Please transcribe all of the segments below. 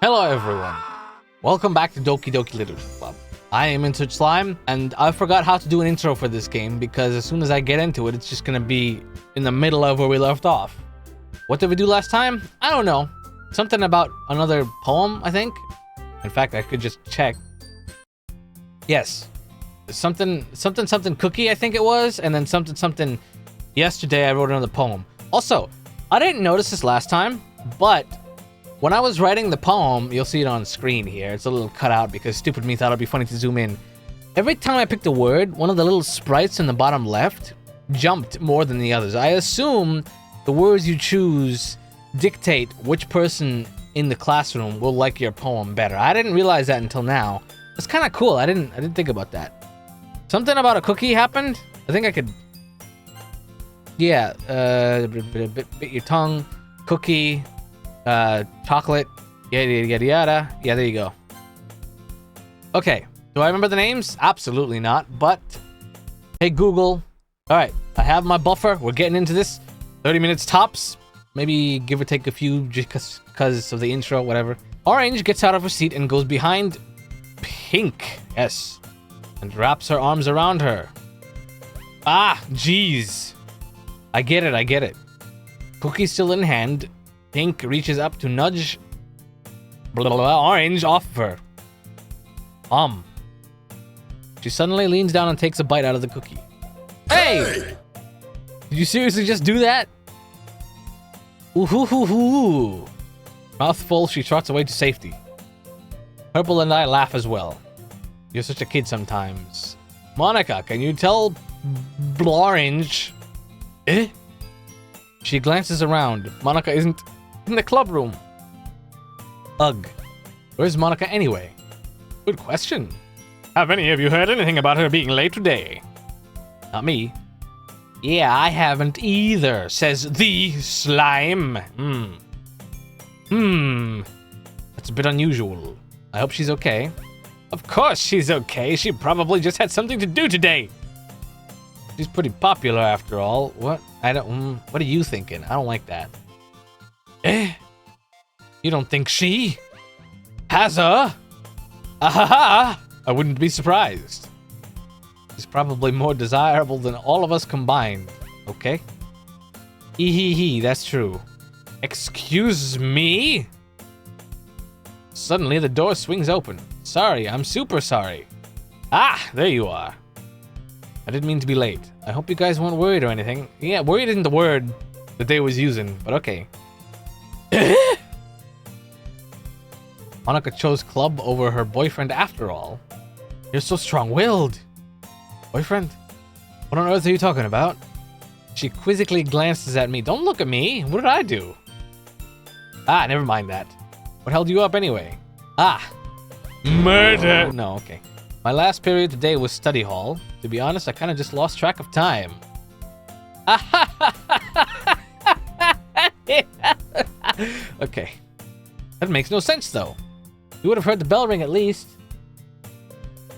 Hello everyone, welcome back to Doki Doki Literature Club. I am InsertSlime, and I forgot how to do an intro for this game because as soon as I get into it, it's just gonna be in the middle of where we left off. What did we do last time? I don't know. Something about another poem, I think. In fact, I could just check. Yes. Something cookie, I think it was, and then something yesterday I wrote another poem. Also, I didn't notice this last time, but when I was writing the poem, you'll see it on screen here. It's a little cut out because stupid me thought it'd be funny to zoom in. Every time I picked a word, one of the little sprites in the bottom left jumped more than the others. I assume the words you choose dictate which person in the classroom will like your poem better. I didn't realize that until now. It's kind of cool. I didn't think about that. Something about a cookie happened. I think I could. Yeah. Bit your tongue. Cookie. Chocolate, yada yada yada. Yeah, there you go. Okay, do I remember the names? Absolutely not, but hey Google. Alright, I have my buffer. We're getting into this. 30 minutes tops. Maybe give or take a few just because of the intro, whatever. Orange gets out of her seat and goes behind Pink, yes, and wraps her arms around her. Ah, jeez. I get it. Cookie still in hand. Pink reaches up to nudge Orange off of her. She suddenly leans down and takes a bite out of the cookie. Hey! Did you seriously just do that? Ooh. Mouthful, she trots away to safety. Purple and I laugh as well. You're such a kid sometimes. Monica, can you tell Orange? Eh? She glances around. Monica isn't in the club room. Ugh. Where's Monica anyway? Good question. Have any of you heard anything about her being late today? Not me. Yeah, I haven't either, says the slime. That's a bit unusual. I hope she's okay. Of course she's okay. She probably just had something to do today. She's pretty popular after all. What? What are you thinking? I don't like that. Eh? You don't think she has a? Ahaha! I wouldn't be surprised. She's probably more desirable than all of us combined. Okay? Hee, that's true. Excuse me? Suddenly the door swings open. Sorry, I'm super sorry. Ah, there you are. I didn't mean to be late. I hope you guys weren't worried or anything. Yeah, worried isn't the word that they was using, but okay. Monica chose club over her boyfriend after all. You're so strong-willed. Boyfriend? What on earth are you talking about? She quizzically glances at me. Don't look at me. What did I do? Ah, never mind that. What held you up anyway? Ah. Murder! No, okay. My last period today was study hall. To be honest, I kind of just lost track of time. Okay. That makes no sense, though. You would have heard the bell ring at least.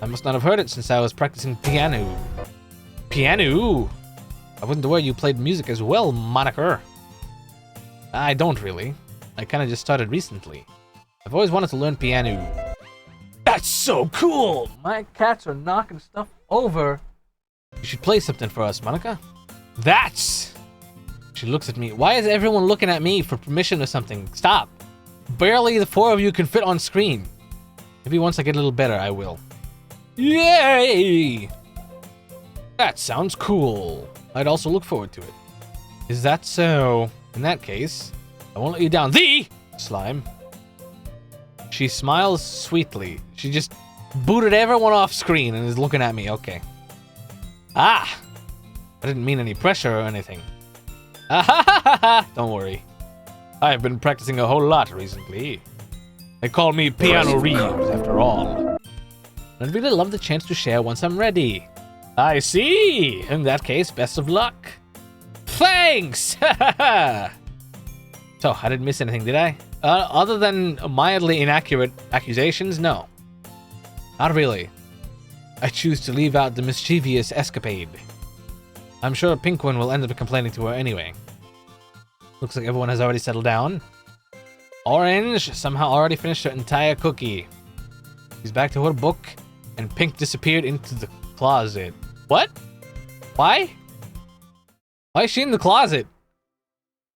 I must not have heard it since I was practicing piano. Piano? I wasn't aware you played music as well, Monica. I don't really. I kind of just started recently. I've always wanted to learn piano. That's so cool! My cats are knocking stuff over. You should play something for us, Monica. That's... She looks at me. Why is everyone looking at me for permission or something? Stop. Barely the four of you can fit on screen. Maybe once I get a little better, I will. Yay! That sounds cool. I'd also look forward to it. Is that so? In that case, I won't let you down. The slime. She smiles sweetly. She just booted everyone off screen and is looking at me. Okay. Ah! I didn't mean any pressure or anything. Don't worry. I've been practicing a whole lot recently. They call me Piano Reeves, after all. I'd really love the chance to share once I'm ready. I see! In that case, best of luck. Thanks! So, I didn't miss anything, did I? Other than mildly inaccurate accusations, no. Not really. I choose to leave out the mischievous escapade. I'm sure Pinkwan will end up complaining to her anyway. Looks like everyone has already settled down. Orange somehow already finished her entire cookie. She's back to her book, and Pink disappeared into the closet. What? Why? Why is she in the closet?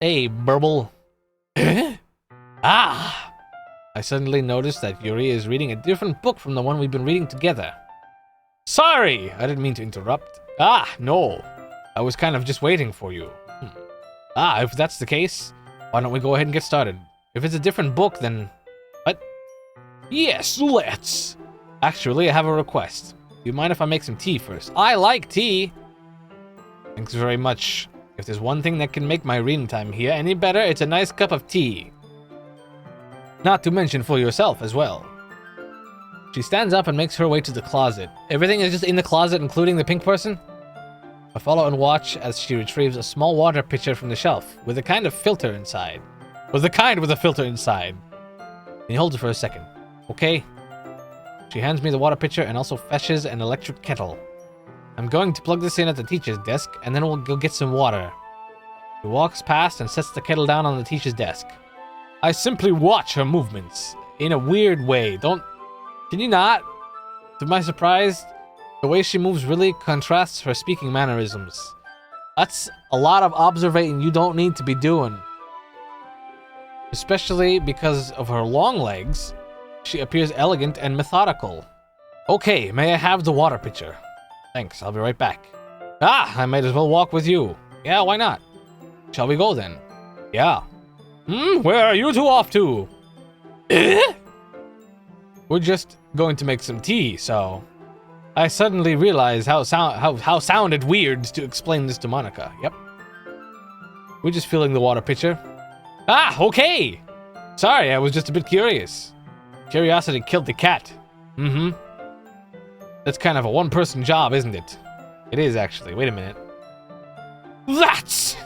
Hey, Burble. Ah! I suddenly noticed that Yuri is reading a different book from the one we've been reading together. Sorry! I didn't mean to interrupt. Ah, no. I was kind of just waiting for you. Ah, if that's the case, why don't we go ahead and get started? If it's a different book, then... What? Yes, let's! Actually, I have a request. Do you mind if I make some tea first? I like tea! Thanks very much. If there's one thing that can make my reading time here any better, it's a nice cup of tea. Not to mention for yourself as well. She stands up and makes her way to the closet. Everything is just in the closet, including the pink person? I follow and watch as she retrieves a small water pitcher from the shelf, with a kind of filter inside. With a filter inside. Can you hold it for a second? Okay. She hands me the water pitcher and also fetches an electric kettle. I'm going to plug this in at the teacher's desk, and then we'll go get some water. She walks past and sets the kettle down on the teacher's desk. I simply watch her movements. In a weird way. Can you not? To my surprise, the way she moves really contrasts her speaking mannerisms. That's a lot of observating you don't need to be doing. Especially because of her long legs, she appears elegant and methodical. Okay, may I have the water pitcher? Thanks, I'll be right back. Ah, I might as well walk with you. Yeah, why not? Shall we go then? Yeah. Where are you two off to? We're just going to make some tea, so... I suddenly realized how sounded weird to explain this to Monica. Yep. We're just filling the water pitcher. Ah, okay! Sorry, I was just a bit curious. Curiosity killed the cat. That's kind of a one-person job, isn't it? It is, actually. Wait a minute. That's...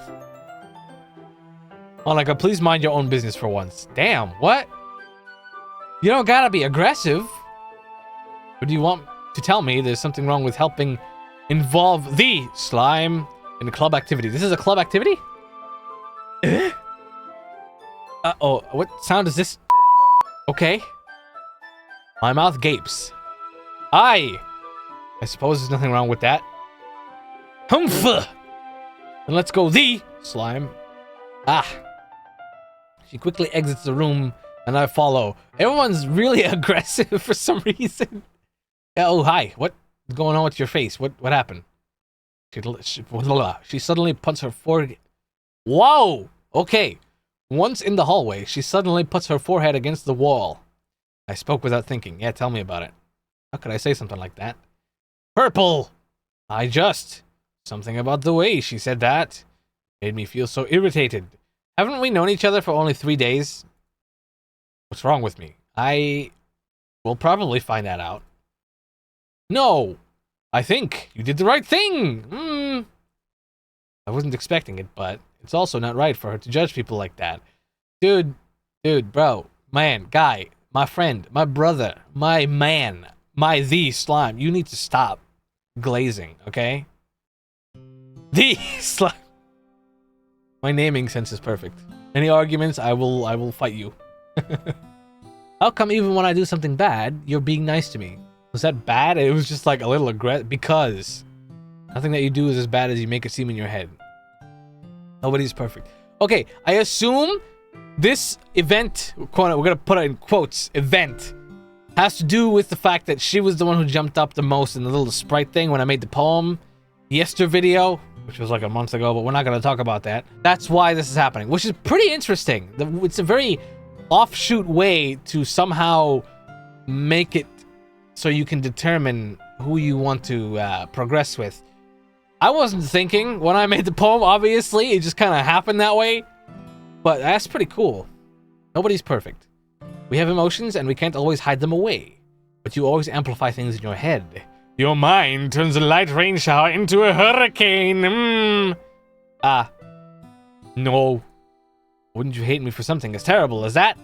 Monica, please mind your own business for once. Damn, what? You don't gotta be aggressive. Or do you want to tell me there's something wrong with helping involve the slime in a club activity? This is a club activity? Uh-oh, what sound is this? Okay. My mouth gapes. I suppose there's nothing wrong with that. Humph! Then let's go the slime. Ah. She quickly exits the room, and I follow. Everyone's really aggressive for some reason. Oh, hi. What's going on with your face? What happened? She suddenly puts her forehead... Whoa! Okay. Once in the hallway, she suddenly puts her forehead against the wall. I spoke without thinking. Yeah, tell me about it. How could I say something like that? Purple! Something about the way she said that made me feel so irritated. Haven't we known each other for only 3 days? What's wrong with me? I will probably find that out. No! I think you did the right thing! I wasn't expecting it, but it's also not right for her to judge people like that. Dude, bro, man, guy, my friend, my brother, my man, the slime. You need to stop glazing, okay? The slime. My naming sense is perfect. Any arguments, I will fight you. How come even when I do something bad, you're being nice to me? Was that bad? It was just like a little aggressive. Because nothing that you do is as bad as you make it seem in your head. Nobody's perfect. Okay, I assume this event, we're gonna put it in quotes, event, has to do with the fact that she was the one who jumped up the most in the little sprite thing when I made the poem yesterday video, which was like a month ago, but we're not gonna talk about that. That's why this is happening, which is pretty interesting. It's a very offshoot way to somehow make it so you can determine who you want to progress with. I wasn't thinking when I made the poem, obviously. It just kind of happened that way. But that's pretty cool. Nobody's perfect. We have emotions and we can't always hide them away. But you always amplify things in your head. Your mind turns a light rain shower into a hurricane. No. Wouldn't you hate me for something as terrible as that?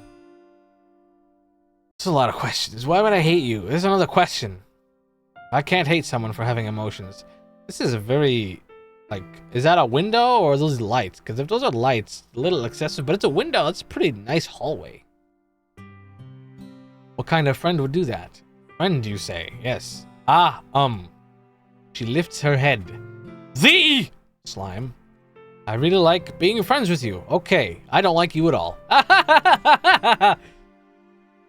That's a lot of questions. Why would I hate you? There's another question. I can't hate someone for having emotions. This is a very, like, is that a window or are those lights? Because if those are lights, a little excessive, but it's a window. That's a pretty nice hallway. What kind of friend would do that? Friend, you say? Yes. She lifts her head. The slime. I really like being friends with you. Okay, I don't like you at all.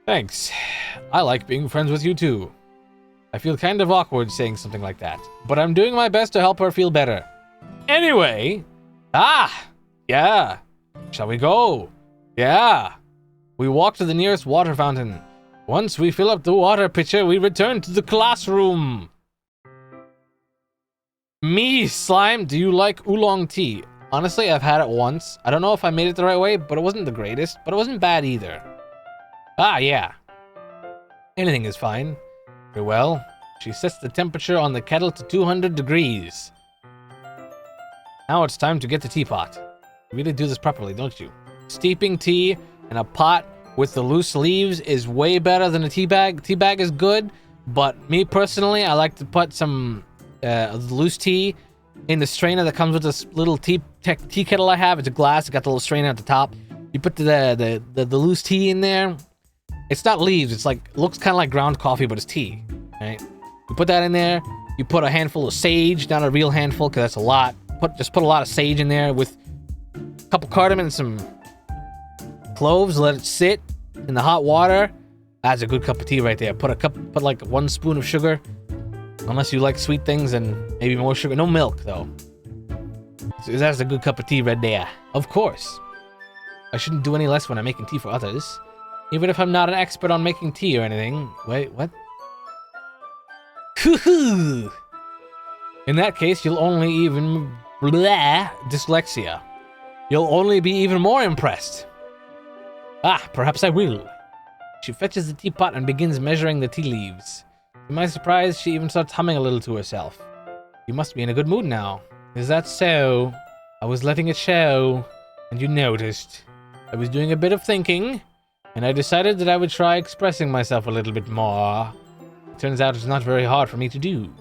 Thanks. I like being friends with you too. I feel kind of awkward saying something like that, but I'm doing my best to help her feel better. Anyway. Yeah. Shall we go? Yeah. We walk to the nearest water fountain. Once we fill up the water pitcher, we return to the classroom. Me, Slime, do you like oolong tea? Honestly, I've had it once. I don't know if I made it the right way, but it wasn't the greatest, but it wasn't bad either. Yeah. Anything is fine. Very well. She sets the temperature on the kettle to 200 degrees. Now it's time to get the teapot. You really do this properly, don't you? Steeping tea in a pot with the loose leaves is way better than a tea bag. Tea bag is good, but me personally, I like to put some loose tea in the strainer that comes with this little tea kettle I have. It's a glass. It's got the little strainer at the top. You put the loose tea in there. It's not leaves. It's like looks kind of like ground coffee, but it's tea. Right? You put that in there. You put a handful of sage, not a real handful, because that's a lot. Just put a lot of sage in there with a couple cardamom and some cloves. Let it sit in the hot water. That's a good cup of tea right there. Put like 1 spoon of sugar. Unless you like sweet things and maybe more sugar. No milk, though. So that's a good cup of tea right there. Of course. I shouldn't do any less when I'm making tea for others. Even if I'm not an expert on making tea or anything. Wait, what? Hoo-hoo! In that case, you'll only even... Blah, dyslexia. You'll only be even more impressed. Perhaps I will. She fetches the teapot and begins measuring the tea leaves. To my surprise, she even starts humming a little to herself. You must be in a good mood now. Is that so? I was letting it show, and you noticed. I was doing a bit of thinking, and I decided that I would try expressing myself a little bit more. It turns out it's not very hard for me to do.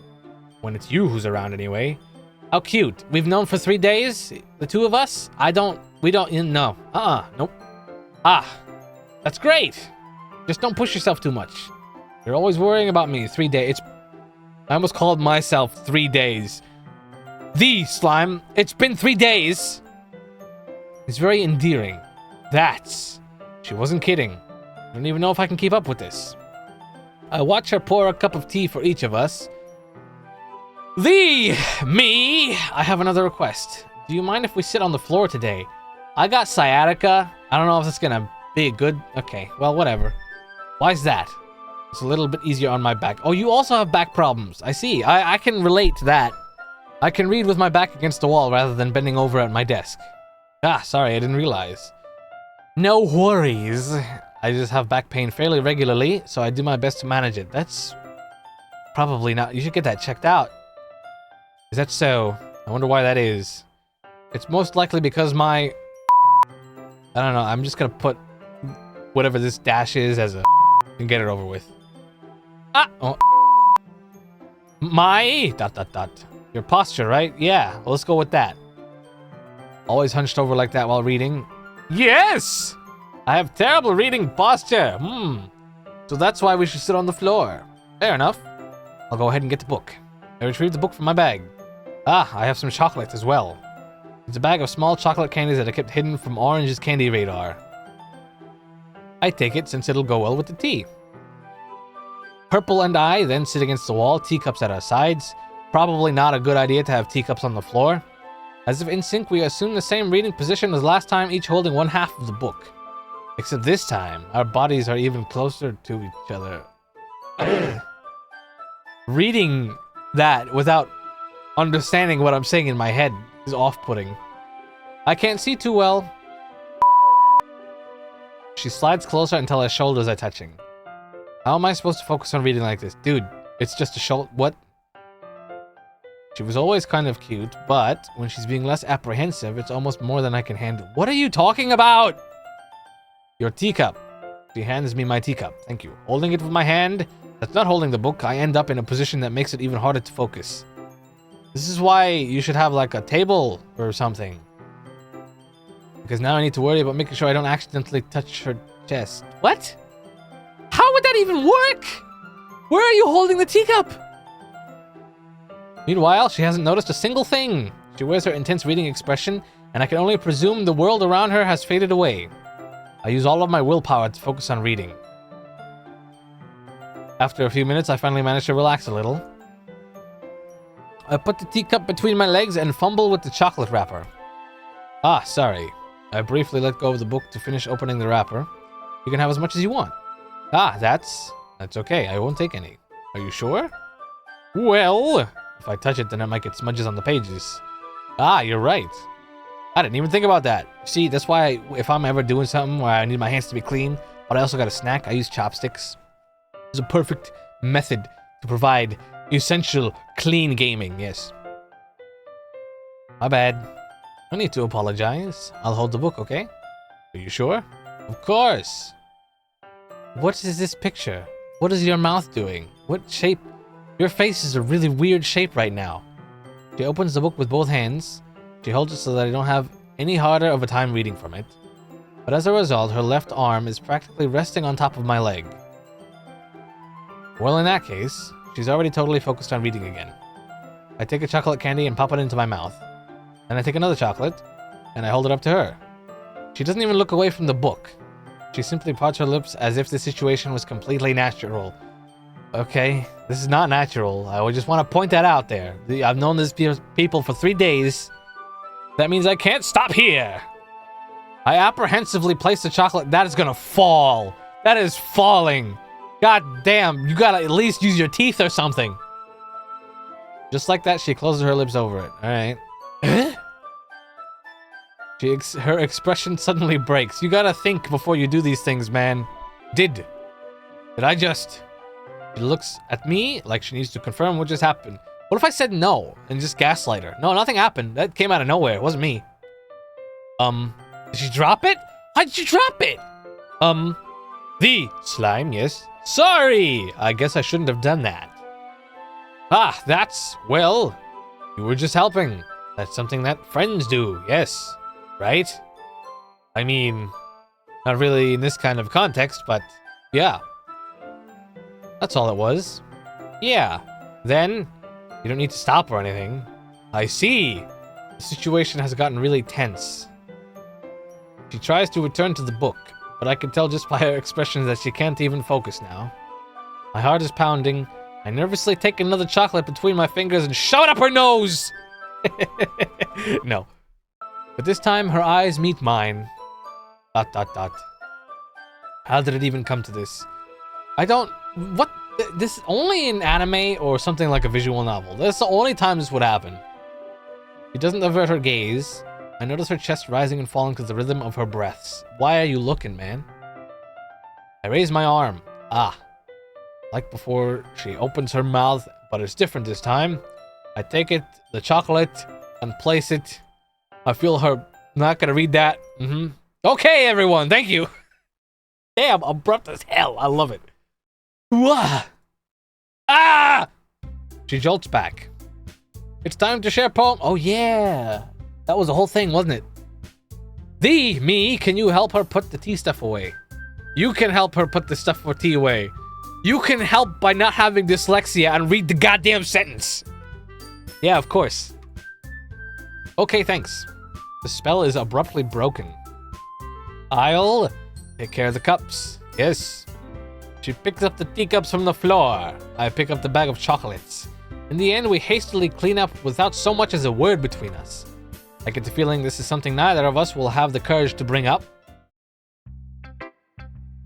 When it's you who's around anyway. How cute. We've known for 3 days? The two of us? We don't, no. Nope. That's great. Just don't push yourself too much. You're always worrying about me. 3 days. I almost called myself 3 days. The slime. It's been 3 days. It's very endearing. She wasn't kidding. I don't even know if I can keep up with this. I watch her pour a cup of tea for each of us. Me! I have another request. Do you mind if we sit on the floor today? I got sciatica. I don't know if it's gonna be good. Okay, well, whatever. Why's that? It's a little bit easier on my back. Oh, you also have back problems. I see. I can relate to that. I can read with my back against the wall rather than bending over at my desk. Sorry, I didn't realize. No worries. I just have back pain fairly regularly, so I do my best to manage it. That's probably not... You should get that checked out. Is that so? I wonder why that is. It's most likely because my... I don't know. I'm just gonna put whatever this dash is as a... and get it over with. Oh. My... ... Your posture, right? Yeah, well, let's go with that. Always hunched over like that while reading. Yes! I have terrible reading posture. So that's why we should sit on the floor. Fair enough. I'll go ahead and get the book. I retrieved the book from my bag. I have some chocolate as well. It's a bag of small chocolate candies that I kept hidden from Orange's candy radar. I take it since it'll go well with the tea. Purple and I then sit against the wall, teacups at our sides. Probably not a good idea to have teacups on the floor. As if in sync, we assume the same reading position as last time, each holding one half of the book. Except this time, our bodies are even closer to each other. Reading that without understanding what I'm saying in my head is off-putting. I can't see too well. She slides closer until her shoulders are touching. How am I supposed to focus on reading like this? Dude, it's just a shoulder. What? She was always kind of cute, but when she's being less apprehensive, it's almost more than I can handle. What are you talking about? Your teacup. She hands me my teacup. Thank you. Holding it with my hand, that's not holding the book. I end up in a position that makes it even harder to focus. This is why you should have like a table or something. Because now I need to worry about making sure I don't accidentally touch her chest. What? How would that even work? Where are you holding the teacup? Meanwhile, she hasn't noticed a single thing. She wears her intense reading expression, and I can only presume the world around her has faded away. I use all of my willpower to focus on reading. After a few minutes, I finally manage to relax a little. I put the teacup between my legs and fumble with the chocolate wrapper. Ah, sorry. I briefly let go of the book to finish opening the wrapper. You can have as much as you want. Ah, that's okay. I won't take any. Are you sure? Well, if I touch it, then it might get smudges on the pages. Ah, you're right. I didn't even think about that. See, that's why if I'm ever doing something where I need my hands to be clean, but I also got a snack, I use chopsticks. It's a perfect method to provide essential clean gaming, yes. My bad. No need to apologize. I'll hold the book, okay? Are you sure? Of course. What is this picture? What is your mouth doing? What shape? Your face is a really weird shape right now. She opens the book with both hands. She holds it so that I don't have any harder of a time reading from it. But as a result, her left arm is practically resting on top of my leg. Well, in that case, she's already totally focused on reading again. I take a chocolate candy and pop it into my mouth. Then I take another chocolate, and I hold it up to her. She doesn't even look away from the book. She simply parts her lips as if the situation was completely natural. Okay, this is not natural. I would just want to point that out there. I've known these people for 3 days. That means I can't stop here. I apprehensively place the chocolate. That is gonna fall. That is falling. God damn, you gotta at least use your teeth or something. Just like that, she closes her lips over it. Alright. Her expression suddenly breaks. You gotta think before you do these things, man. Did I just... She looks at me like she needs to confirm what just happened. What if I said no and just gaslight her? No, nothing happened. That came out of nowhere. It wasn't me. Did she drop it? How did you drop it? The slime, yes. Sorry! I guess I shouldn't have done that. Ah, well, you were just helping. That's something that friends do, yes. Right? I mean, not really in this kind of context, but yeah. That's all it was. Yeah. Then, you don't need to stop or anything. I see. The situation has gotten really tense. She tries to return to the book, but I can tell just by her expressions that she can't even focus now. My heart is pounding. I nervously take another chocolate between my fingers and shove it up her nose! No. But this time, her eyes meet mine. ... How did it even come to this? I don't... What? This only in anime or something like a visual novel. That's the only time this would happen. She doesn't avert her gaze. I notice her chest rising and falling to the rhythm of her breaths. Why are you looking, man? I raise my arm. Ah. Like before, she opens her mouth, but it's different this time. I take it, the chocolate, and place it. I feel her not gonna read that. Okay, everyone, thank you. Damn, abrupt as hell. I love it. Wah! Ah! She jolts back. It's time to share poem. Oh, yeah. That was the whole thing, wasn't it? Me, can you help her put the tea stuff away? You can help her put the stuff for tea away. You can help by not having dyslexia and read the goddamn sentence. Yeah, of course. Okay, thanks. The spell is abruptly broken. I'll take care of the cups. Yes. She picks up the teacups from the floor. I pick up the bag of chocolates. In the end, we hastily clean up without so much as a word between us. I get the feeling this is something neither of us will have the courage to bring up.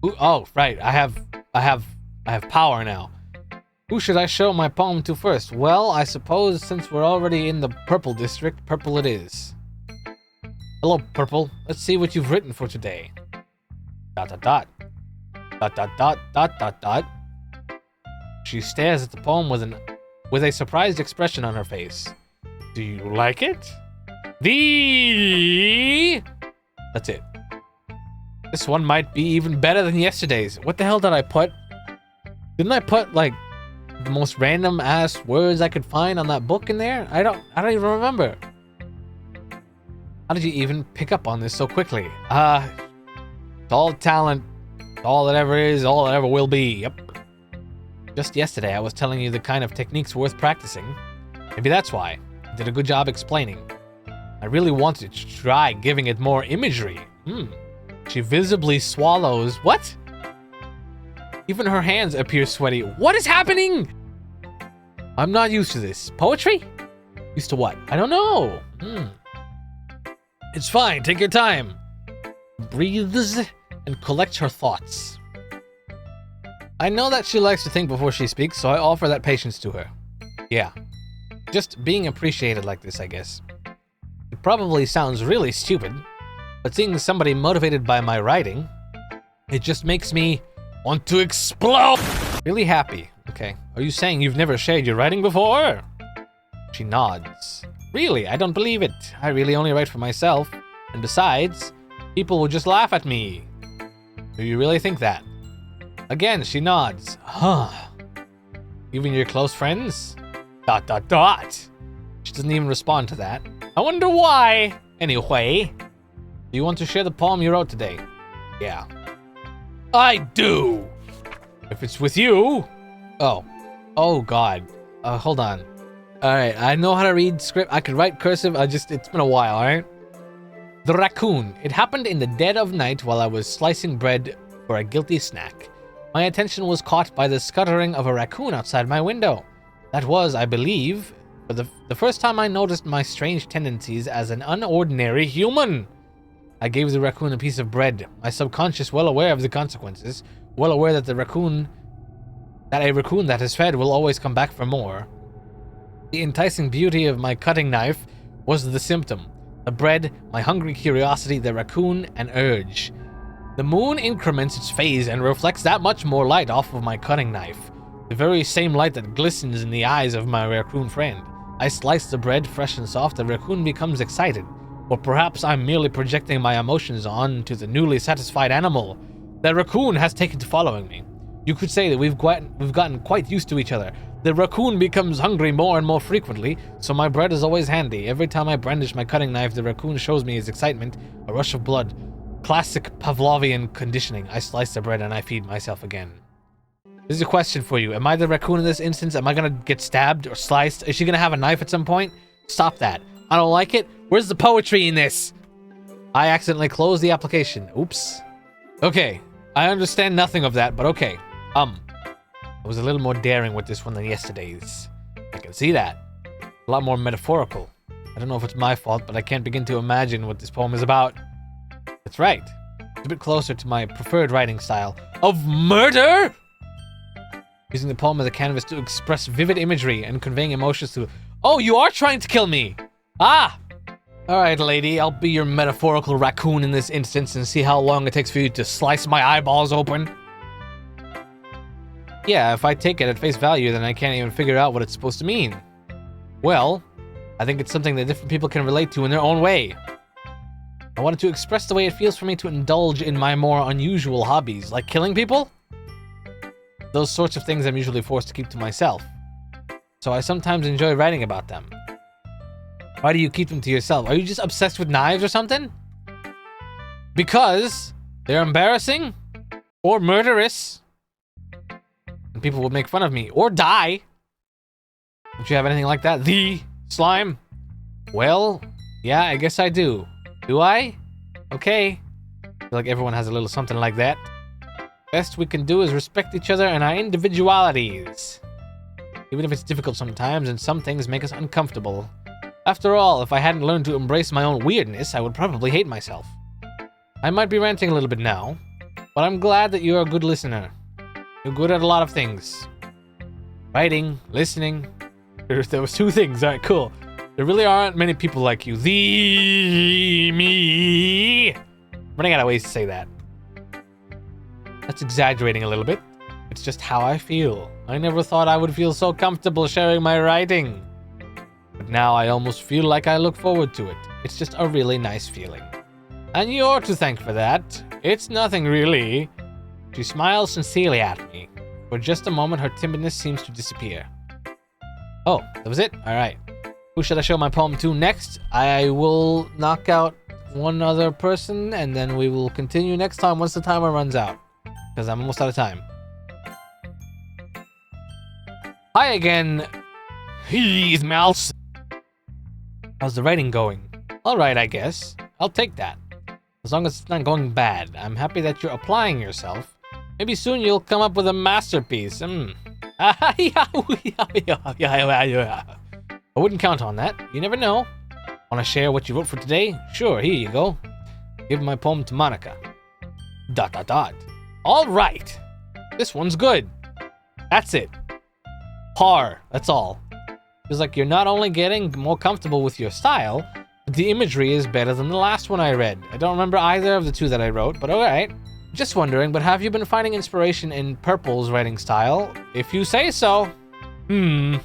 Ooh, oh, right. I have power now. Who should I show my poem to first? Well, I suppose since we're already in the purple district, purple it is. Hello, Purple. Let's see what you've written for today. ... She stares at the poem with a surprised expression on her face. Do you like it? That's it. This one might be even better than yesterday's. What the hell did I put? Didn't I put like the most random ass words I could find on that book in there? I don't even remember. How did you even pick up on this so quickly? It's all talent. All that ever is, all that ever will be. Yep. Just yesterday, I was telling you the kind of techniques worth practicing. Maybe that's why. I did a good job explaining. I really wanted to try giving it more imagery. She visibly swallows. What? Even her hands appear sweaty. What is happening? I'm not used to this. Poetry? Used to what? I don't know. It's fine. Take your time. Breathes and collects her thoughts. I know that she likes to think before she speaks, so I offer that patience to her. Yeah. Just being appreciated like this, I guess. It probably sounds really stupid, but seeing somebody motivated by my writing, it just makes me want to explode! Really happy. Okay. Are you saying you've never shared your writing before? She nods. Really? I don't believe it. I really only write for myself. And besides, people will just laugh at me. Do you really think that? Again, she nods. Huh. Even your close friends? ... She doesn't even respond to that. I wonder why. Anyway, do you want to share the poem you wrote today? Yeah. I do. If it's with you. Oh God. Hold on. All right, I know how to read script. I can write cursive. It's been a while, all right? The raccoon. It happened in the dead of night while I was slicing bread for a guilty snack. My attention was caught by the scuttering of a raccoon outside my window. That was, I believe, for the first time I noticed my strange tendencies as an unordinary human. I gave the raccoon a piece of bread, my subconscious well aware of the consequences, well aware that a raccoon that is fed will always come back for more. The enticing beauty of my cutting knife was the symptom. The bread, my hungry curiosity, the raccoon, an urge. The moon increments its phase and reflects that much more light off of my cutting knife. The very same light that glistens in the eyes of my raccoon friend. I slice the bread fresh and soft, the raccoon becomes excited. Or perhaps I'm merely projecting my emotions onto the newly satisfied animal. The raccoon has taken to following me. You could say that we've gotten quite used to each other. The raccoon becomes hungry more and more frequently, so my bread is always handy. Every time I brandish my cutting knife, the raccoon shows me his excitement, a rush of blood. Classic Pavlovian conditioning. I slice the bread and I feed myself again. This is a question for you. Am I the raccoon in this instance? Am I gonna get stabbed or sliced? Is she gonna have a knife at some point? Stop that. I don't like it. Where's the poetry in this? I accidentally closed the application. Oops. Okay. I understand nothing of that, but okay. I was a little more daring with this one than yesterday's. I can see that. A lot more metaphorical. I don't know if it's my fault, but I can't begin to imagine what this poem is about. That's right. It's a bit closer to my preferred writing style of murder! Using the poem as a canvas to express vivid imagery and conveying emotions to... Oh, you are trying to kill me! Ah! Alright, lady, I'll be your metaphorical raccoon in this instance and see how long it takes for you to slice my eyeballs open. Yeah, if I take it at face value, then I can't even figure out what it's supposed to mean. Well, I think it's something that different people can relate to in their own way. I wanted to express the way it feels for me to indulge in my more unusual hobbies, like killing people. Those sorts of things I'm usually forced to keep to myself. So I sometimes enjoy writing about them. Why do you keep them to yourself? Are you just obsessed with knives or something? Because they're embarrassing or murderous. And people will make fun of me or die. Don't you have anything like that? The slime? Well, yeah, I guess I do. Do I? Okay. I feel like everyone has a little something like that. Best we can do is respect each other and our individualities. Even if it's difficult sometimes and some things make us uncomfortable. After all, if I hadn't learned to embrace my own weirdness, I would probably hate myself. I might be ranting a little bit now, but I'm glad that you're a good listener. You're good at a lot of things. Writing, listening. There was two things. Alright, cool. There really aren't many people like you. Me. Running out of ways to say that. That's exaggerating a little bit. It's just how I feel. I never thought I would feel so comfortable sharing my writing. But now I almost feel like I look forward to it. It's just a really nice feeling. And you're to thank for that. It's nothing really. She smiles sincerely at me. For just a moment, her timidness seems to disappear. Oh, that was it? Alright. Who should I show my poem to next? I will knock out one other person, and then we will continue next time once the timer runs out. because I'm almost out of time. Hi again, Heath Mouse. How's the writing going? Alright, I guess. I'll take that. As long as it's not going bad. I'm happy that you're applying yourself. Maybe soon you'll come up with a masterpiece. I wouldn't count on that. You never know. Want to share what you wrote for today? Sure, here you go. Give my poem to Monica. ... Alright. This one's good. That's it. Par. That's all. Feels like you're not only getting more comfortable with your style, but the imagery is better than the last one I read. I don't remember either of the two that I wrote, but alright. Just wondering, but have you been finding inspiration in Purple's writing style? If you say so. I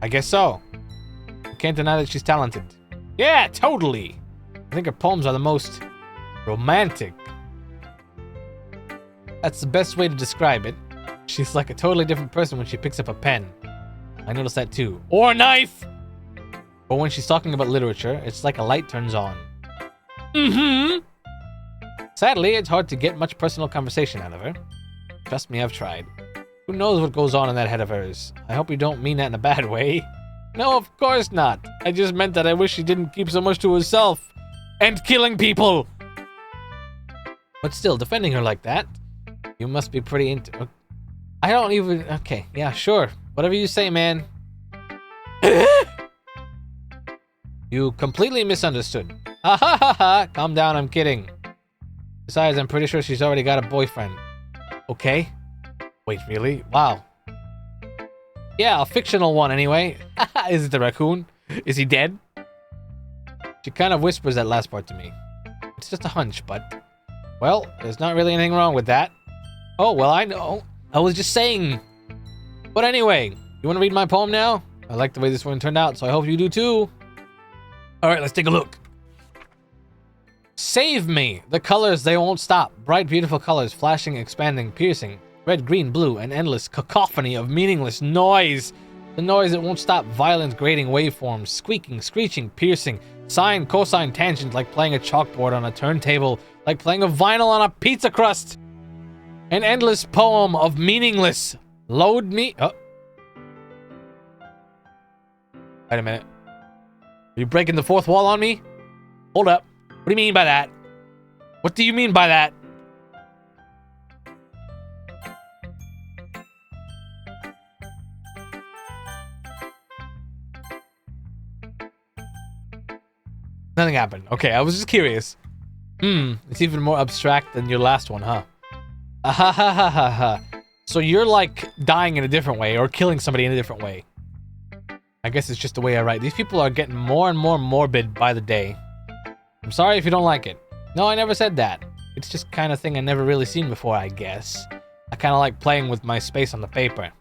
guess so. I can't deny that she's talented. Yeah, totally. I think her poems are the most romantic. That's the best way to describe it. She's like a totally different person when she picks up a pen. I noticed that too. Or a knife! But when she's talking about literature, it's like a light turns on. Sadly, it's hard to get much personal conversation out of her. Trust me, I've tried. Who knows what goes on in that head of hers? I hope you don't mean that in a bad way. No, of course not. I just meant that I wish she didn't keep so much to herself. And killing people! But still, defending her like that, you must be pretty into... I don't even... Okay, yeah, sure. Whatever you say, man. You completely misunderstood. Ha ha ha ha! Calm down, I'm kidding. Besides, I'm pretty sure she's already got a boyfriend. Okay. Wait, really? Wow. Yeah, a fictional one anyway. Is it the raccoon? Is he dead? She kind of whispers that last part to me. It's just a hunch, but... Well, there's not really anything wrong with that. Oh, well, I know. I was just saying. But anyway, you want to read my poem now? I like the way this one turned out, so I hope you do too. Alright, let's take a look. Save me! The colors, they won't stop. Bright, beautiful colors, flashing, expanding, piercing. Red, green, blue, an endless cacophony of meaningless noise. The noise that won't stop. Violent, grating waveforms. Squeaking, screeching, piercing. Sine, cosine, tangent, like playing a chalkboard on a turntable. Like playing a vinyl on a pizza crust. An endless poem of meaningless. Load me... Oh. Wait a minute. Are you breaking the fourth wall on me? Hold up. What do you mean by that? What do you mean by that? Nothing happened. Okay, I was just curious. It's even more abstract than your last one, huh? So you're like dying in a different way or killing somebody in a different way. I guess it's just the way I write. These people are getting more and more morbid by the day. I'm sorry if you don't like it. No, I never said that. It's just kind of thing I never really seen before, I guess. I kind of like playing with my space on the paper.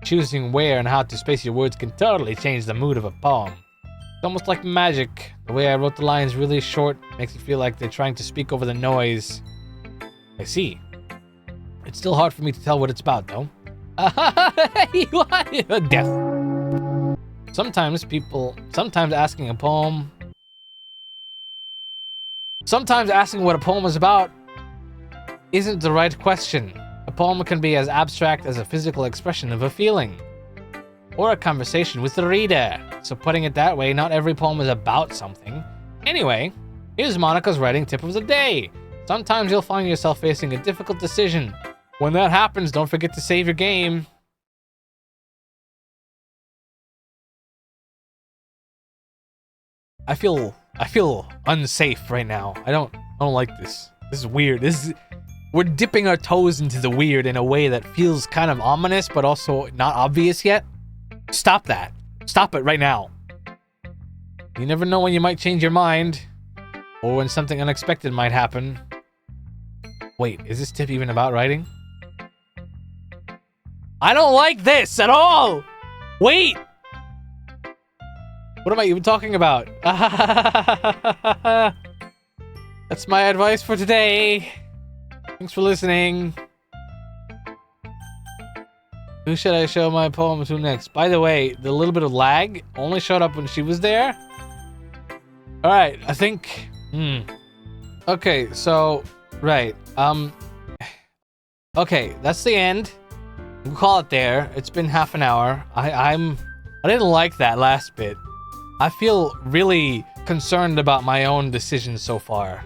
Choosing where and how to space your words can totally change the mood of a poem. It's almost like magic. The way I wrote the lines really short makes it feel like they're trying to speak over the noise. I see. It's still hard for me to tell what it's about, though. Death. Sometimes asking what a poem is about isn't the right question. A poem can be as abstract as a physical expression of a feeling, or a conversation with the reader. So putting it that way, not every poem is about something. Anyway, here's Monica's writing tip of the day. Sometimes you'll find yourself facing a difficult decision. When that happens, don't forget to save your game. I feel unsafe right now. I don't like this. This is weird. We're dipping our toes into the weird in a way that feels kind of ominous, but also not obvious yet. Stop that. Stop it right now. You never know when you might change your mind, or when something unexpected might happen. Wait, is this tip even about writing? I don't like this at all! Wait! What am I even talking about? That's my advice for today. Thanks for listening. Who should I show my poem to next? By the way, the little bit of lag only showed up when she was there. Alright, I think... Okay, so... Right, Okay, that's the end. We'll call it there. It's been half an hour. I didn't like that last bit. I feel really concerned about my own decisions so far.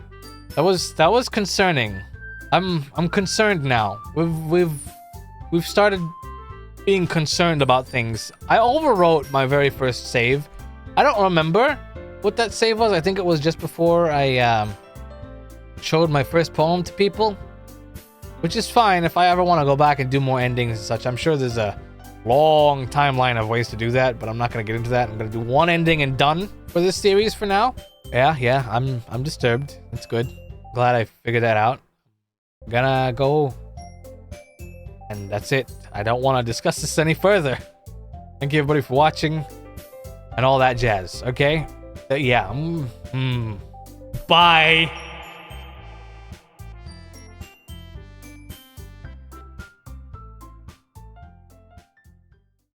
That was concerning. I'm concerned now. We've started being concerned about things. I overwrote my very first save. I don't remember what that save was. I think it was just before I showed my first poem to people, which is fine if I ever want to go back and do more endings and such. I'm sure there's a long timeline of ways to do that, but I'm not going to get into that. I'm going to do one ending and done for this series for now. Yeah, I'm disturbed. It's good. Glad I figured that out. I'm gonna go, and that's it. I don't want to discuss this any further. Thank you everybody for watching and all that jazz. Okay? Yeah. Bye.